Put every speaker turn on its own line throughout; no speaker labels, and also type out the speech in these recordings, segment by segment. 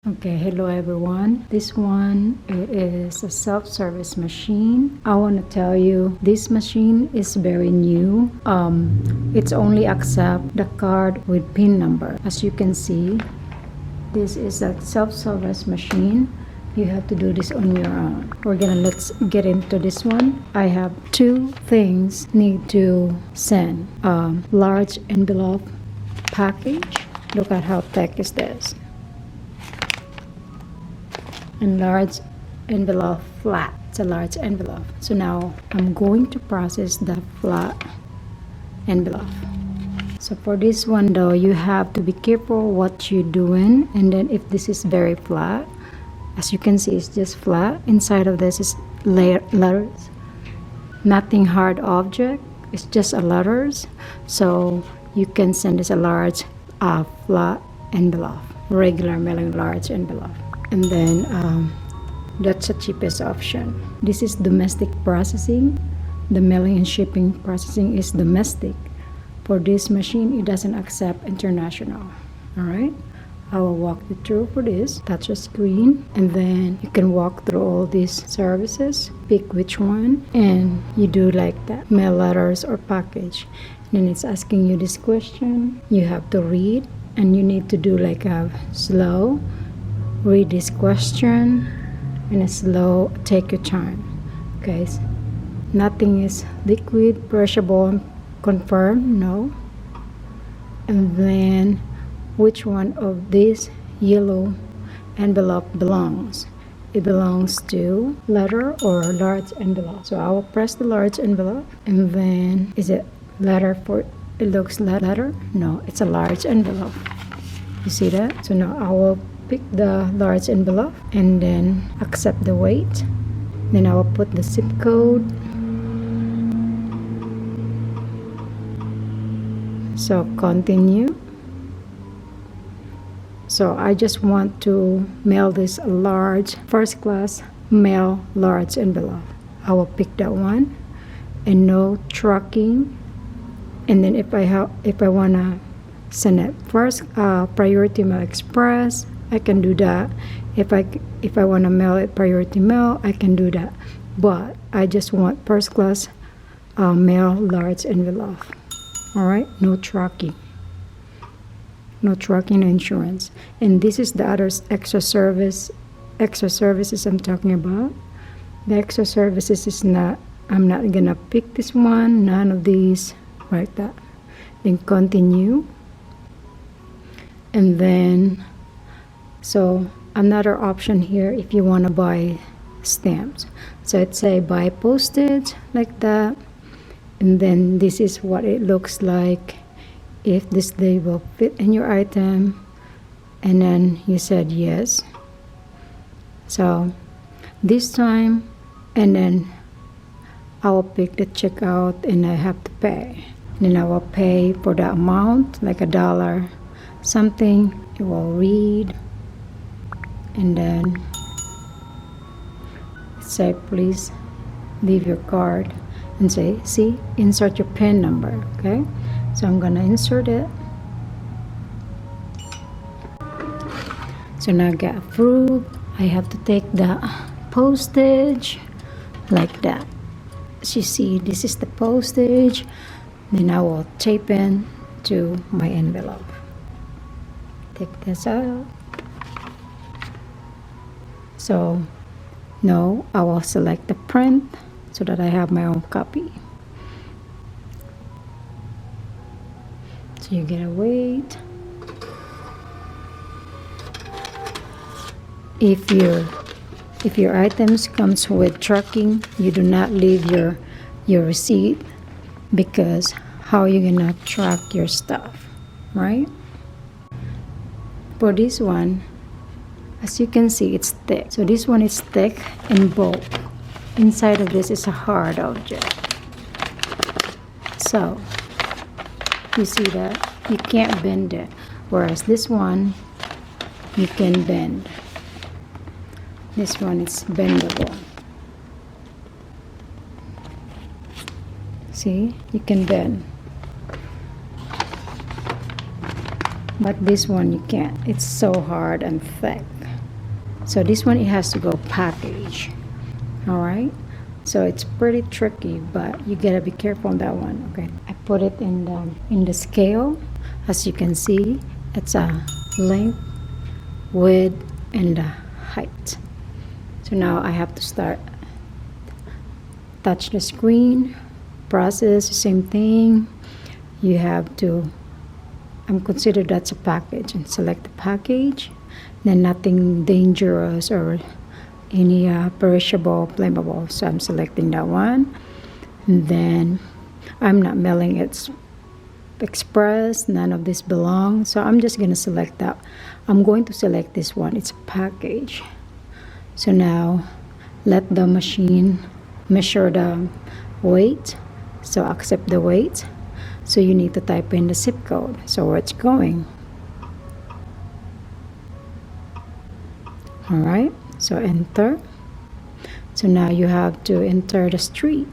Okay, hello everyone. This one is a self-service machine. I want to tell you this machine is very new. It's only accept the card with PIN number. As you can see, this is a self-service machine. You have to do this on your own. Let's get into this one. I have two things need to send. Large envelope package. Look at how thick is this. And large envelope flat. It's a large envelope. So now I'm going to process the flat envelope. So for this one though, you have to be careful what you're doing. And then if this is very flat, as you can see, it's just flat. Inside of this is letters. Nothing hard object. It's just a letters. So you can send this a large flat envelope. Regular mailing large envelope. And then that's the cheapest option. This is domestic processing. The mailing and shipping processing is domestic. For this machine, it doesn't accept international. All right, I will walk you through for this. Touch a screen, and then you can walk through all these services. Pick which one, and you do like that. Mail letters or package. Then it's asking you this question. You have to read, and you need to do like a slow. Read this question in a slow, take your time. Okay, nothing is liquid, perishable, confirm, no. And then which one of these yellow envelope belongs? It belongs to letter or large envelope. So I will press the large envelope, and then is it letter for it looks letter? No, it's a large envelope. You see that? So now I will pick the large envelope and then accept the weight. Then I will put the zip code. So continue. So I just want to mail this large first class mail large envelope. I will pick that one, and no tracking. And then if I wanna send it first Priority Mail Express, I can do that. If I want to mail it Priority Mail, I can do that. But I just want first class mail large envelope. All right, no tracking, no insurance. And this is the other extra services I'm talking about. The extra services is not. I'm not gonna pick this one. None of these, like that. Then continue, and then. So another option here, if you want to buy stamps. So it's say buy postage, like that. And then this is what it looks like if this day will fit in your item. And then you said yes. So this time, and then I will pick the checkout and I have to pay. Then I will pay for the amount, like $1 something. It will read. And then say please leave your card, and say see insert your PIN number. Okay, so I'm gonna insert it. So now I get approved. I have to take the postage like that. As you see, this is the postage. Then I will tape in to my envelope. Take this out. So no, I will select the print so that I have my own copy. So you gotta wait. If your items comes with tracking, you do not leave your receipt, because how are you gonna track your stuff, right? For this one, as you can see, it's thick. So this one is thick and bulk. Inside of this is a hard object. So you see that you can't bend it, whereas this one you can bend. This one is bendable. See, you can bend. But this one you can't. It's so hard and thick. So this one, it has to go package. All right, so it's pretty tricky, but you gotta be careful on that one. Okay, I put it in the scale. As you can see, it's a length, width, and the height. So now I have to start, touch the screen, process, same thing. You have to, I'm considered that's a package, and select the package. Then nothing dangerous or any perishable, flammable. So I'm selecting that one. And then I'm not mailing it express, none of this belongs. So I'm just gonna select that. I'm going to select this one, it's a package. So now let the machine measure the weight. So accept the weight. So you need to type in the zip code, so where it's going. All right, so enter. So now you have to enter the street,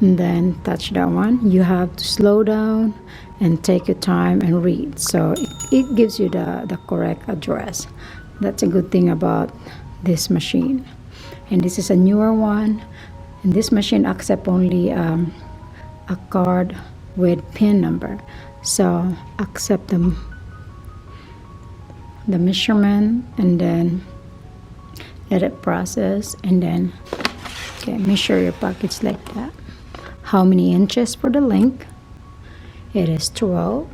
and then touch that one. You have to slow down and take your time and read, so it gives you the correct address. That's a good thing about this machine. And this is a newer one, and this machine accept only a card with PIN number. So accept the measurement, and then let it process, and then okay, measure your package like that. How many inches for the length? It is 12.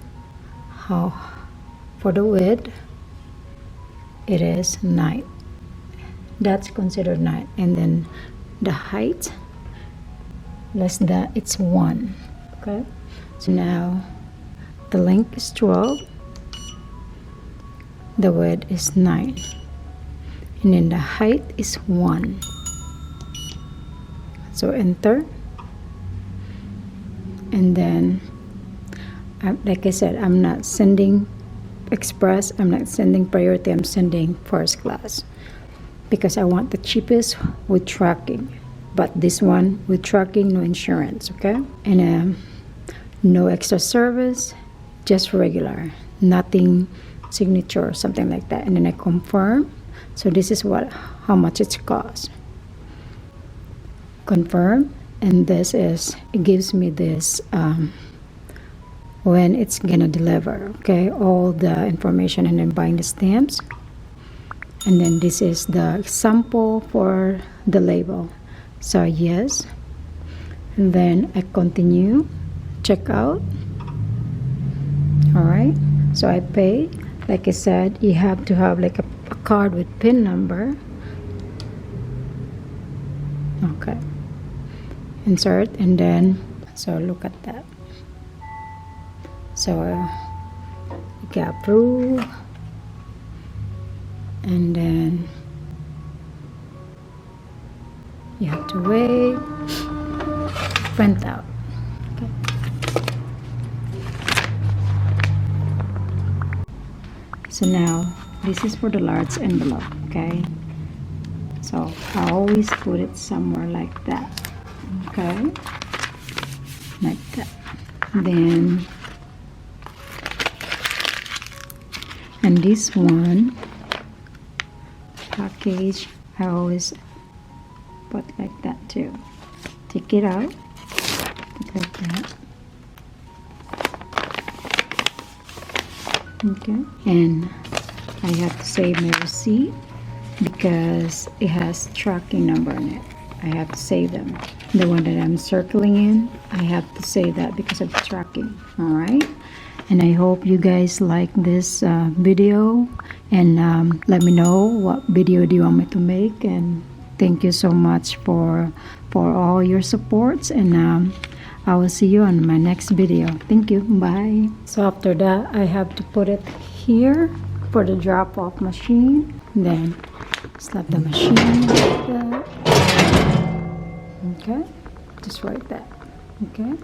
How for the width? It is 9. That's considered 9. And then the height, less than, it's 1. Okay, so now the length is 12, the width is 9, and then the height is 1. So enter. And then like I said, I'm not sending express, I'm not sending priority, I'm sending first class, because I want the cheapest with tracking. But this one with tracking, no insurance. Okay, and no extra service, just regular, nothing signature or something like that. And then I confirm. So this is how much it's cost. Confirm. And this is, it gives me this when it's gonna deliver. Okay, all the information, and then buying the stamps. And then this is the sample for the label. So yes, and then I continue, check out. All right, so I pay. Like I said, you have to have like a card with PIN number. Okay, insert, and then so look at that. So you can approve, and then you have to wait, print out. Okay. So now this is for the large envelope. Okay, so I always put it somewhere like that. Okay, like that. Then, and this one package, I always put like that too. Take it out, put like that. Okay, and I have to save my receipt because it has tracking number in it. I have to save them. The one that I'm circling in, I have to save that because of the tracking. All right, and I hope you guys like this video, and let me know what video do you want me to make. And thank you so much for all your supports, and I will see you on my next video. Thank you. Bye. So after that, I have to put it here for the drop-off machine. Then slap the machine like that. Okay, just like that. Okay.